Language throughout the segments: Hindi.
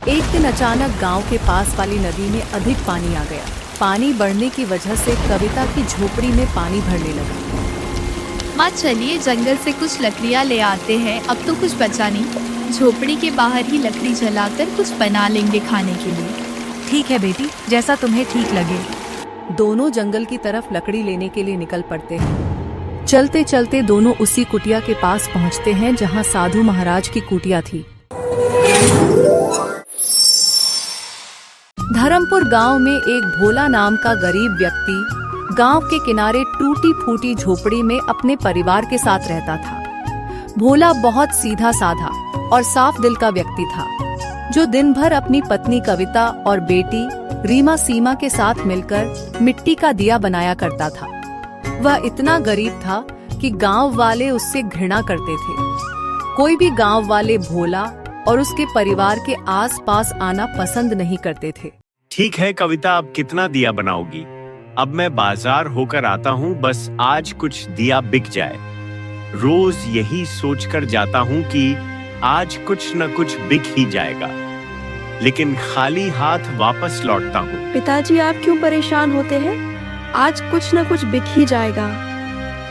एक दिन अचानक गांव के पास वाली नदी में अधिक पानी आ गया। पानी बढ़ने की वजह से कविता की झोपड़ी में पानी भरने लगा। माँ चलिए जंगल से कुछ लकड़ियाँ ले आते हैं, अब तो कुछ बचा नहीं। झोपड़ी के बाहर ही लकड़ी जलाकर कुछ बना लेंगे खाने के लिए। ठीक है बेटी, जैसा तुम्हें ठीक लगे। दोनों जंगल की तरफ लकड़ी लेने के लिए निकल पड़ते हैं। चलते चलते दोनों उसी कुटिया के पास पहुंचते हैं जहां साधु महाराज की कुटिया थी। धर्मपुर गांव में एक भोला नाम का गरीब व्यक्ति गांव के किनारे टूटी फूटी झोपड़ी में अपने परिवार के साथ रहता था। भोला बहुत सीधा साधा और साफ दिल का व्यक्ति था, जो दिन भर अपनी पत्नी कविता और बेटी रीमा सीमा के साथ मिलकर मिट्टी का दिया बनाया करता था। वह इतना गरीब था कि गांव वाले उससे घृणा करते थे। कोई भी गांव वाले भोला और उसके परिवार के आसपास आना पसंद नहीं करते थे। ठीक है कविता, अब कितना दिया बनाओगी? अब मैं बाजार होकर आता हूँ, बस आज कुछ दिया बिक जाए। रोज यही सोचकर जाता हूँ कि आज कुछ न कुछ बिक ही जाएगा, लेकिन खाली हाथ वापस लौटता हूँ। पिताजी आप क्यों परेशान होते हैं? आज कुछ न कुछ बिक ही जाएगा।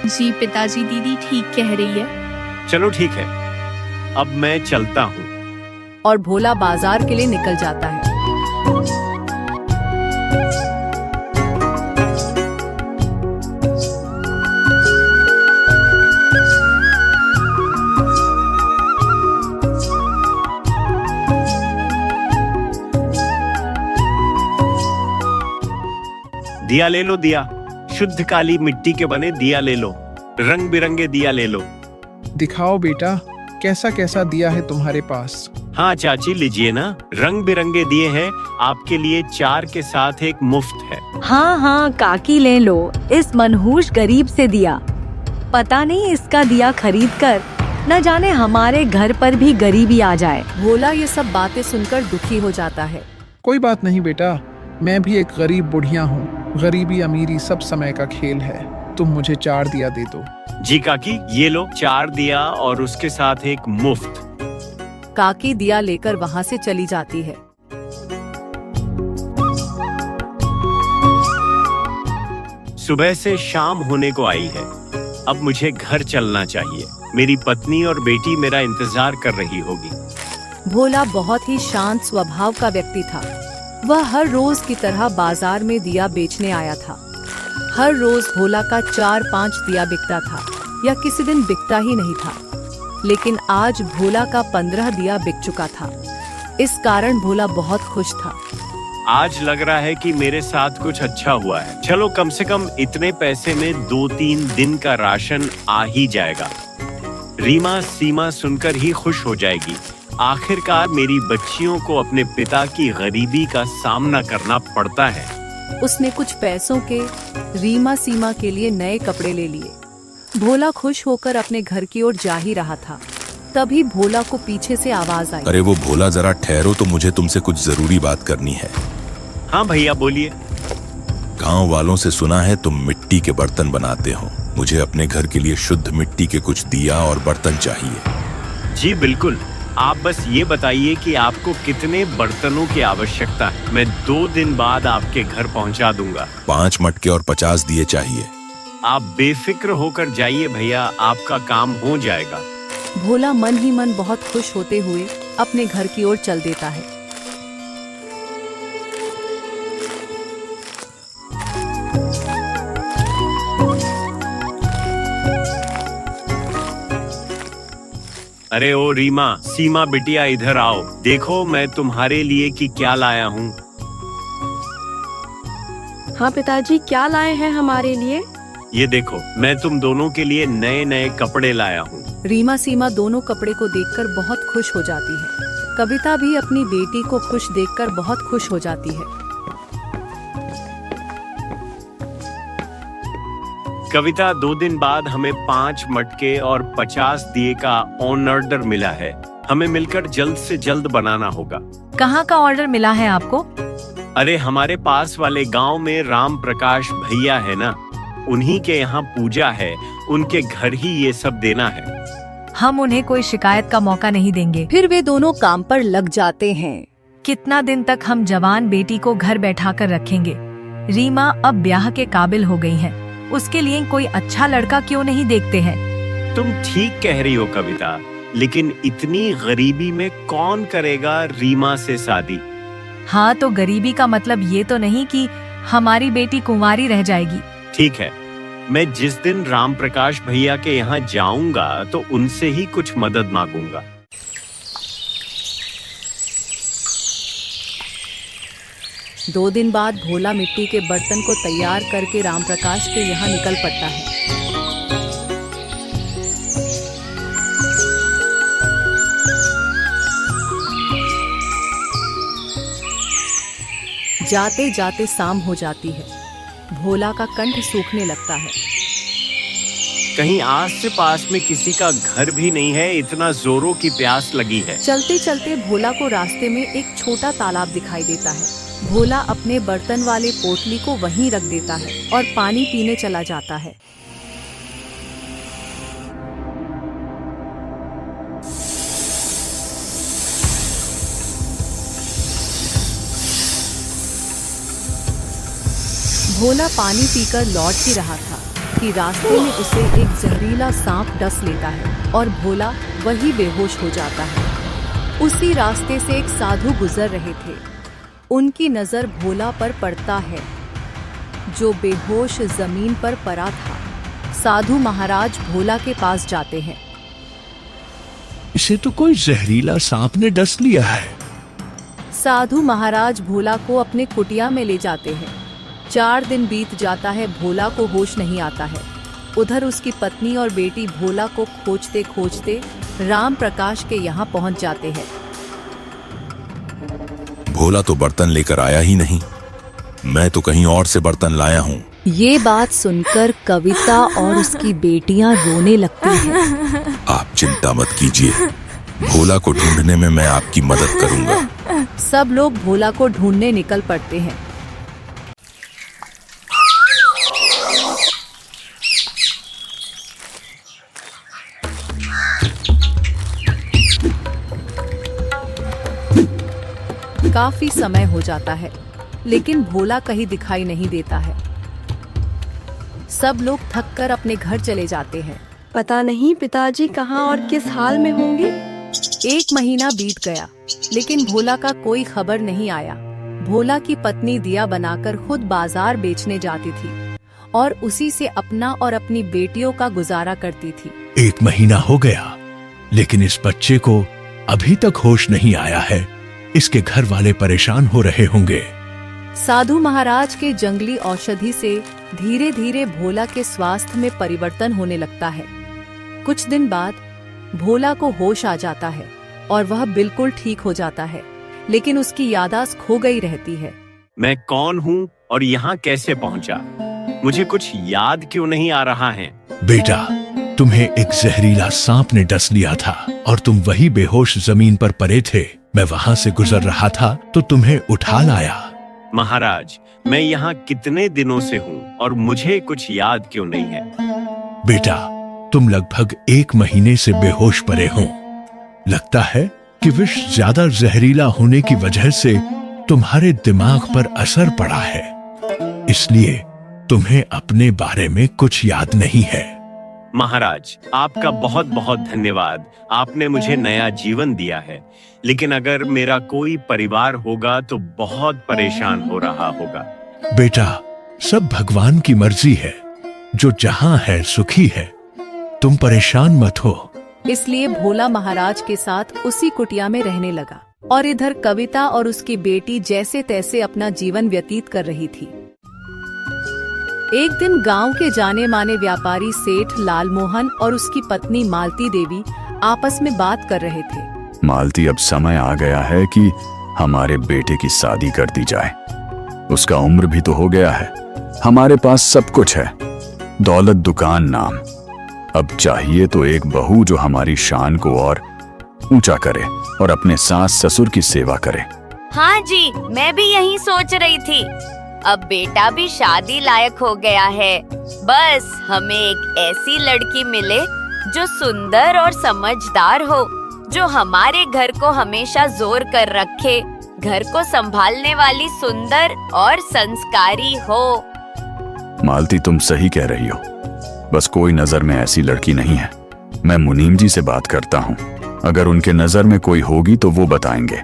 जी पिताजी, दीदी ठीक कह रही है। चलो ठीक है, अब मैं चलता हूँ। और भोला बाजार के लिए निकल जाता है। दिया ले लो, दिया शुद्ध काली मिट्टी के बने दिया ले लो, रंग बिरंगे दिया ले लो। दिखाओ बेटा, कैसा कैसा दिया है तुम्हारे पास? हाँ चाची, लीजिए ना, रंग बिरंगे दिए हैं आपके लिए, 4 के साथ एक मुफ्त है। हाँ हाँ काकी, ले लो इस मनहूस गरीब से दिया। पता नहीं इसका दिया खरीद कर न जाने हमारे घर पर भी गरीबी आ जाए। भोला ये सब बातें सुनकर दुखी हो जाता है। कोई बात नहीं बेटा, मैं भी एक गरीब बुढ़िया हूँ। गरीबी अमीरी सब समय का खेल है। तुम मुझे 4 दिया दे दो। जी काकी, ये लो 4 दिया और उसके साथ एक मुफ्त। काकी दिया लेकर वहाँ से चली जाती है। सुबह से शाम होने को आई है, अब मुझे घर चलना चाहिए। मेरी पत्नी और बेटी मेरा इंतजार कर रही होगी। भोला बहुत ही शांत स्वभाव का व्यक्ति था। वह हर रोज की तरह बाजार में दिया बेचने आया था। हर रोज भोला का 4-5 दिया बिकता था, या किसी दिन बिकता ही नहीं था। लेकिन आज भोला का 15 दिया बिक चुका था। इस कारण भोला बहुत खुश था। आज लग रहा है कि मेरे साथ कुछ अच्छा हुआ है। चलो कम से कम इतने पैसे में 2-3 दिन का राशन आ ही जाएगा। रीमा सीमा सुनकर ही खुश हो जाएगी। आखिरकार मेरी बच्चियों को अपने पिता की गरीबी का सामना करना पड़ता है। उसने कुछ पैसों के रीमा सीमा के लिए नए कपड़े ले लिए। भोला खुश होकर अपने घर की ओर जा ही रहा था, तभी भोला को पीछे से आवाज आई। अरे वो भोला, जरा ठहरो तो, मुझे तुमसे कुछ जरूरी बात करनी है। हाँ भैया बोलिए। गांव वालों से सुना है तुम मिट्टी के बर्तन बनाते हो। मुझे अपने घर के लिए शुद्ध मिट्टी के कुछ दिया और बर्तन चाहिए। जी बिल्कुल, आप बस ये बताइए कि आपको कितने बर्तनों की आवश्यकता है। मैं 2 दिन बाद आपके घर पहुंचा दूंगा। 5 मटके और 50 दिए चाहिए। आप बेफिक्र होकर जाइए भैया, आपका काम हो जाएगा। भोला मन ही मन बहुत खुश होते हुए अपने घर की ओर चल देता है। अरे ओ रीमा सीमा बिटिया, इधर आओ, देखो मैं तुम्हारे लिए कि क्या लाया हूँ। हाँ पिताजी, क्या लाए हैं हमारे लिए? ये देखो, मैं तुम दोनों के लिए नए नए कपड़े लाया हूँ। रीमा सीमा दोनों कपड़े को देखकर बहुत खुश हो जाती है। कविता भी अपनी बेटी को खुश देखकर बहुत खुश हो जाती है। कविता, 2 दिन बाद हमें 5 मटके और 50 दिए का ऑर्डर मिला है। हमें मिलकर जल्द से जल्द बनाना होगा। कहाँ का ऑर्डर मिला है आपको? अरे हमारे पास वाले गांव में राम प्रकाश भैया है ना, उन्हीं के यहाँ पूजा है, उनके घर ही ये सब देना है। हम उन्हें कोई शिकायत का मौका नहीं देंगे। फिर वे दोनों काम पर लग जाते हैं। कितना दिन तक हम जवान बेटी को घर बैठा कर रखेंगे? रीमा अब ब्याह के काबिल हो गई है, उसके लिए कोई अच्छा लड़का क्यों नहीं देखते हैं? तुम ठीक कह रही हो कविता, लेकिन इतनी गरीबी में कौन करेगा रीमा से शादी? हाँ, तो गरीबी का मतलब ये तो नहीं कि हमारी बेटी कुंवारी रह जाएगी। ठीक है, मैं जिस दिन राम प्रकाश भैया के यहाँ जाऊंगा तो उनसे ही कुछ मदद मांगूंगा। दो दिन बाद भोला मिट्टी के बर्तन को तैयार करके राम प्रकाश के यहाँ निकल पड़ता है। जाते जाते शाम हो जाती है। भोला का कंठ सूखने लगता है। कहीं आस से पास में किसी का घर भी नहीं है, इतना जोरों की प्यास लगी है। चलते चलते भोला को रास्ते में एक छोटा तालाब दिखाई देता है। भोला अपने बर्तन वाले पोटली को वहीं रख देता है और पानी पीने चला जाता है। भोला पानी पीकर लौट ही रहा था कि रास्ते में उसे एक जहरीला सांप डस लेता है और भोला वही बेहोश हो जाता है। उसी रास्ते से एक साधु गुजर रहे थे। उनकी नजर भोला पर पड़ता है, जो बेहोश जमीन पर पड़ा था। साधु महाराज भोला के पास जाते हैं। इसे तो कोई जहरीला सांप ने डस लिया है। साधु महाराज भोला को अपने कुटिया में ले जाते हैं। 4 दिन बीत जाता है, भोला को होश नहीं आता है। उधर उसकी पत्नी और बेटी भोला को खोजते खोजते राम प्रकाश के यहाँ पहुँच जाते हैं। भोला तो बर्तन लेकर आया ही नहीं, मैं तो कहीं और से बर्तन लाया हूँ। ये बात सुनकर कविता और उसकी बेटियां रोने लगती हैं। आप चिंता मत कीजिए, भोला को ढूंढने में मैं आपकी मदद करूंगा। सब लोग भोला को ढूंढने निकल पड़ते हैं। काफी समय हो जाता है, लेकिन भोला कहीं दिखाई नहीं देता है। सब लोग थककर अपने घर चले जाते हैं। पता नहीं पिताजी कहाँ और किस हाल में होंगे। 1 महीना बीत गया, लेकिन भोला का कोई खबर नहीं आया। भोला की पत्नी दिया बनाकर खुद बाजार बेचने जाती थी और उसी से अपना और अपनी बेटियों का गुजारा करती थी। 1 महीना हो गया, लेकिन इस बच्चे को अभी तक होश नहीं आया है। इसके घर वाले परेशान हो रहे होंगे। साधु महाराज के जंगली औषधि से धीरे धीरे भोला के स्वास्थ्य में परिवर्तन होने लगता है। कुछ दिन बाद भोला को होश आ जाता है और वह बिल्कुल ठीक हो जाता है, लेकिन उसकी याददाश्त खो गई रहती है। मैं कौन हूँ और यहाँ कैसे पहुँचा? मुझे कुछ याद क्यों नहीं आ रहा है? बेटा, तुम्हें एक जहरीला सांप ने डस लिया था और तुम वही बेहोश जमीन पर पड़े थे। मैं वहाँ से गुजर रहा था तो तुम्हें उठा लाया। महाराज, मैं यहाँ कितने दिनों से हूँ और मुझे कुछ याद क्यों नहीं है? बेटा, तुम लगभग 1 महीने से बेहोश पड़े हो। लगता है कि विष ज्यादा जहरीला होने की वजह से तुम्हारे दिमाग पर असर पड़ा है, इसलिए तुम्हें अपने बारे में कुछ याद नहीं है। महाराज, आपका बहुत बहुत धन्यवाद। आपने मुझे नया जीवन दिया है, लेकिन अगर मेरा कोई परिवार होगा तो बहुत परेशान हो रहा होगा। बेटा, सब भगवान की मर्जी है। जो जहां है सुखी है। तुम परेशान मत हो। इसलिए भोला महाराज के साथ उसी कुटिया में रहने लगा और इधर कविता और उसकी बेटी जैसे तैसे अपना जीवन व्यतीत कर रही थी। एक दिन गांव के जाने माने व्यापारी सेठ लालमोहन और उसकी पत्नी मालती देवी आपस में बात कर रहे थे। मालती, अब समय आ गया है कि हमारे बेटे की शादी कर दी जाए। उसका उम्र भी तो हो गया है। हमारे पास सब कुछ है, दौलत, दुकान, नाम। अब चाहिए तो एक बहू जो हमारी शान को और ऊंचा करे और अपने सास ससुर की सेवा करे। हाँ जी, मैं भी यही सोच रही थी। अब बेटा भी शादी लायक हो गया है। बस हमें एक ऐसी लड़की मिले जो सुंदर और समझदार हो, जो हमारे घर को हमेशा जोर कर रखे, घर को संभालने वाली सुंदर और संस्कारी हो। मालती, तुम सही कह रही हो। बस कोई नजर में ऐसी लड़की नहीं है। मैं मुनीम जी से बात करता हूँ। अगर उनके नजर में कोई होगी तो वो बताएंगे।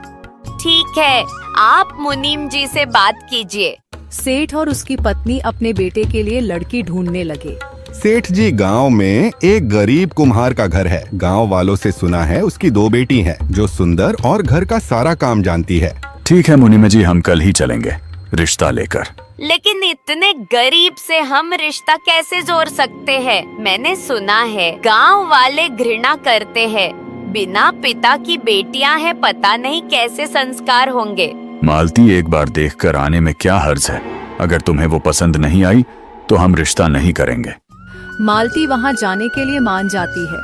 ठीक है, आप मुनीम जी से बात कीजिए। सेठ और उसकी पत्नी अपने बेटे के लिए लड़की ढूंढने लगे। सेठ जी, गांव में एक गरीब कुम्हार का घर है। गांव वालों से सुना है उसकी 2 बेटी हैं, जो सुंदर और घर का सारा काम जानती है। ठीक है मुनीम जी, हम कल ही चलेंगे रिश्ता लेकर। लेकिन इतने गरीब से हम रिश्ता कैसे जोड़ सकते हैं? मैंने सुना है गांव वाले घृणा करते हैं। बिना पिता की बेटियां हैं, पता नहीं कैसे संस्कार होंगे। मालती, एक बार देखकर आने में क्या हर्ज है? अगर तुम्हें वो पसंद नहीं आई तो हम रिश्ता नहीं करेंगे। मालती वहां जाने के लिए मान जाती है।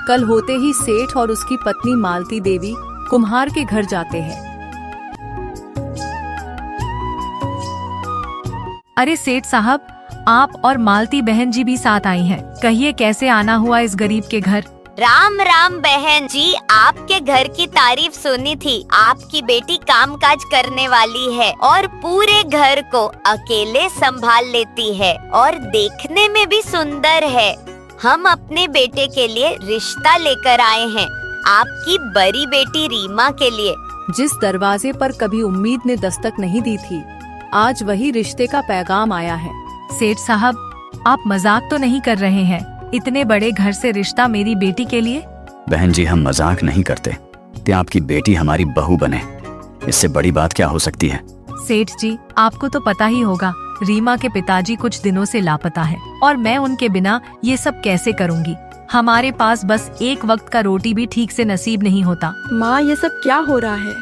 कल होते ही सेठ और उसकी पत्नी मालती देवी कुम्हार के घर जाते हैं। अरे सेठ साहब, आप और मालती बहन जी भी साथ आई हैं। कहिए कैसे आना हुआ इस गरीब के घर? राम राम बहन जी, आपके घर की तारीफ सुनी थी। आपकी बेटी कामकाज करने वाली है और पूरे घर को अकेले संभाल लेती है और देखने में भी सुंदर है। हम अपने बेटे के लिए रिश्ता लेकर आए हैं, आपकी बड़ी बेटी रीमा के लिए। जिस दरवाजे पर कभी उम्मीद ने दस्तक नहीं दी थी, आज वही रिश्ते का पैगाम आया है। सेठ साहब, आप मजाक तो नहीं कर रहे हैं? इतने बड़े घर से रिश्ता मेरी बेटी के लिए? बहन जी, हम मजाक नहीं करते। ते आपकी बेटी हमारी बहू बने, इससे बड़ी बात क्या हो सकती है? सेठ जी, आपको तो पता ही होगा, रीमा के पिताजी कुछ दिनों से लापता है और मैं उनके बिना ये सब कैसे करूँगी? हमारे पास बस एक वक्त का रोटी भी ठीक से नसीब नहीं होता। माँ, ये सब क्या हो रहा है?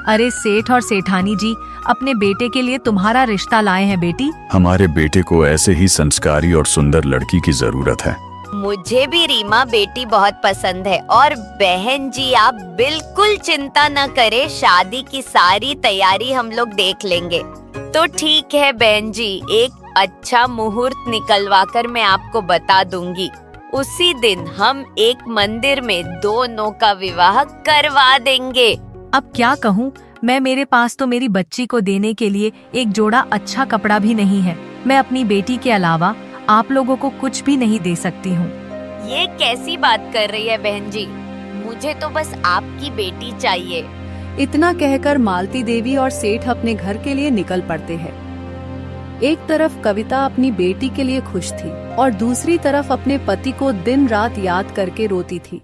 अरे सेठ और सेठानी जी, अपने बेटे के लिए तुम्हारा रिश्ता लाए हैं बेटी। हमारे बेटे को ऐसे ही संस्कारी और सुंदर लड़की की जरूरत है। मुझे भी रीमा बेटी बहुत पसंद है। और बहन जी, आप बिल्कुल चिंता न करें, शादी की सारी तैयारी हम लोग देख लेंगे। तो ठीक है बहन जी, एक अच्छा मुहूर्त निकलवाकर मैं आपको बता दूंगी। उसी दिन हम एक मंदिर में दोनों का विवाह करवा देंगे। अब क्या कहूँ मैं, मेरे पास तो मेरी बच्ची को देने के लिए एक जोड़ा अच्छा कपड़ा भी नहीं है। मैं अपनी बेटी के अलावा आप लोगों को कुछ भी नहीं दे सकती हूँ। ये कैसी बात कर रही है बहन जी? मुझे तो बस आपकी बेटी चाहिए। इतना कहकर मालती देवी और सेठ अपने घर के लिए निकल पड़ते हैं। एक तरफ कविता अपनी बेटी के लिए खुश थी और दूसरी तरफ अपने पति को दिन रात याद करके रोती थी।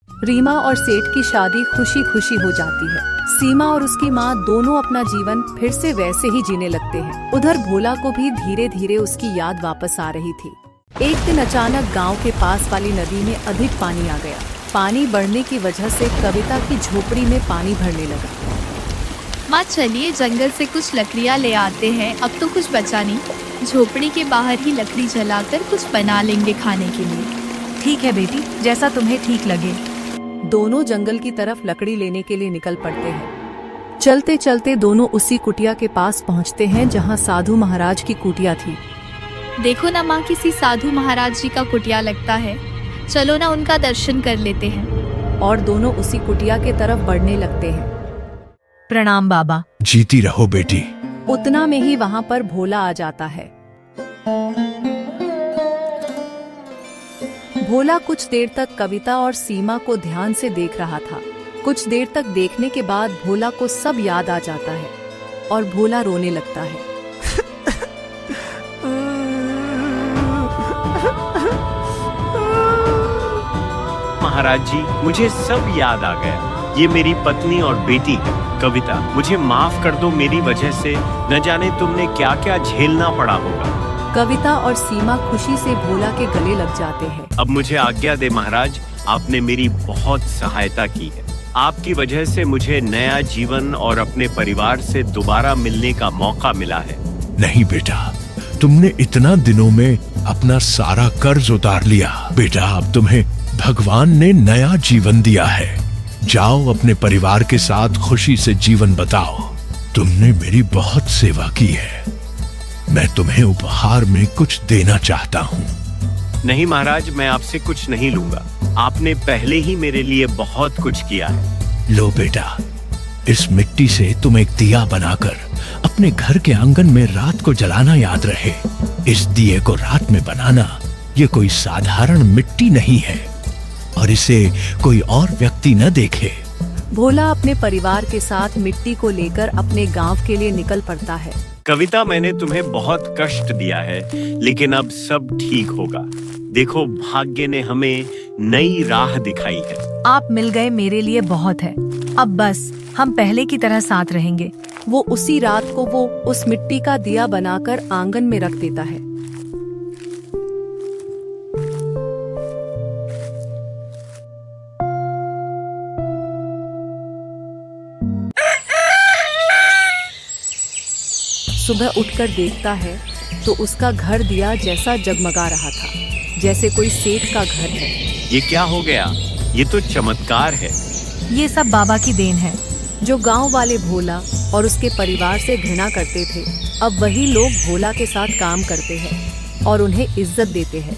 रीमा और सेठ की शादी खुशी खुशी हो जाती है। सीमा और उसकी माँ दोनों अपना जीवन फिर से वैसे ही जीने लगते हैं। उधर भोला को भी धीरे धीरे उसकी याद वापस आ रही थी। एक दिन अचानक गांव के पास वाली नदी में अधिक पानी आ गया। पानी बढ़ने की वजह से कविता की झोपड़ी में पानी भरने लगा। माँ, चलिए जंगल से कुछ लकड़ियाँ ले आते हैं। अब तो कुछ बचा नहीं। झोपड़ी के बाहर ही लकड़ी जलाकर कुछ बना लेंगे खाने के लिए। ठीक है बेटी, जैसा तुम्हें ठीक लगे। दोनों जंगल की तरफ लकड़ी लेने के लिए निकल पड़ते हैं। चलते चलते दोनों उसी कुटिया के पास पहुंचते हैं जहां साधु महाराज की कुटिया थी। देखो ना माँ, किसी साधु महाराज जी का कुटिया लगता है। चलो ना उनका दर्शन कर लेते हैं। और दोनों उसी कुटिया के तरफ बढ़ने लगते हैं। प्रणाम बाबा। जीती रहो बेटी। उतना में ही वहां पर भोला आ जाता है। भोला कुछ देर तक कविता और सीमा को ध्यान से देख रहा था। कुछ देर तक देखने के बाद भोला को सब याद आ जाता है और भोला रोने लगता है। महाराज जी, मुझे सब याद आ गया। ये मेरी पत्नी और बेटी है कविता। मुझे माफ कर दो, मेरी वजह से न जाने तुमने क्या क्या झेलना पड़ा होगा। कविता और सीमा खुशी से भोला के गले लग जाते हैं। अब मुझे आज्ञा दे महाराज, आपने मेरी बहुत सहायता की है। आपकी वजह से मुझे नया जीवन और अपने परिवार से दोबारा मिलने का मौका मिला है। नहीं बेटा, तुमने इतना दिनों में अपना सारा कर्ज उतार लिया। बेटा, अब तुम्हें भगवान ने नया जीवन दिया है। जाओ अपने परिवार के साथ खुशी से जीवन बिताओ। तुमने मेरी बहुत सेवा की है। मैं तुम्हें उपहार में कुछ देना चाहता हूँ। नहीं महाराज, मैं आपसे कुछ नहीं लूंगा। आपने पहले ही मेरे लिए बहुत कुछ किया है। लो बेटा, इस मिट्टी से तुम एक दिया बनाकर अपने घर के आंगन में रात को जलाना याद रहे। इस दिए को रात में बनाना ये कोई साधारण मिट्टी नहीं है और इसे कोई और व्यक्ति न देखे। भोला अपने परिवार के साथ मिट्टी को लेकर अपने गांव के लिए निकल पड़ता है। कविता, मैंने तुम्हें बहुत कष्ट दिया है, लेकिन अब सब ठीक होगा। देखो, भाग्य ने हमें नई राह दिखाई है। आप मिल गए मेरे लिए बहुत है। अब बस हम पहले की तरह साथ रहेंगे। वो उसी रात को वो उस मिट्टी का दिया बनाकर आंगन में रख देता है। सुबह उठकर देखता है तो उसका घर दिया जैसा जगमगा रहा था, जैसे कोई सेठ का घर है। ये क्या हो गया? ये तो चमत्कार है। ये सब बाबा की देन है। जो गांव वाले भोला और उसके परिवार से घृणा करते थे, अब वही लोग भोला के साथ काम करते हैं और उन्हें इज्जत देते हैं।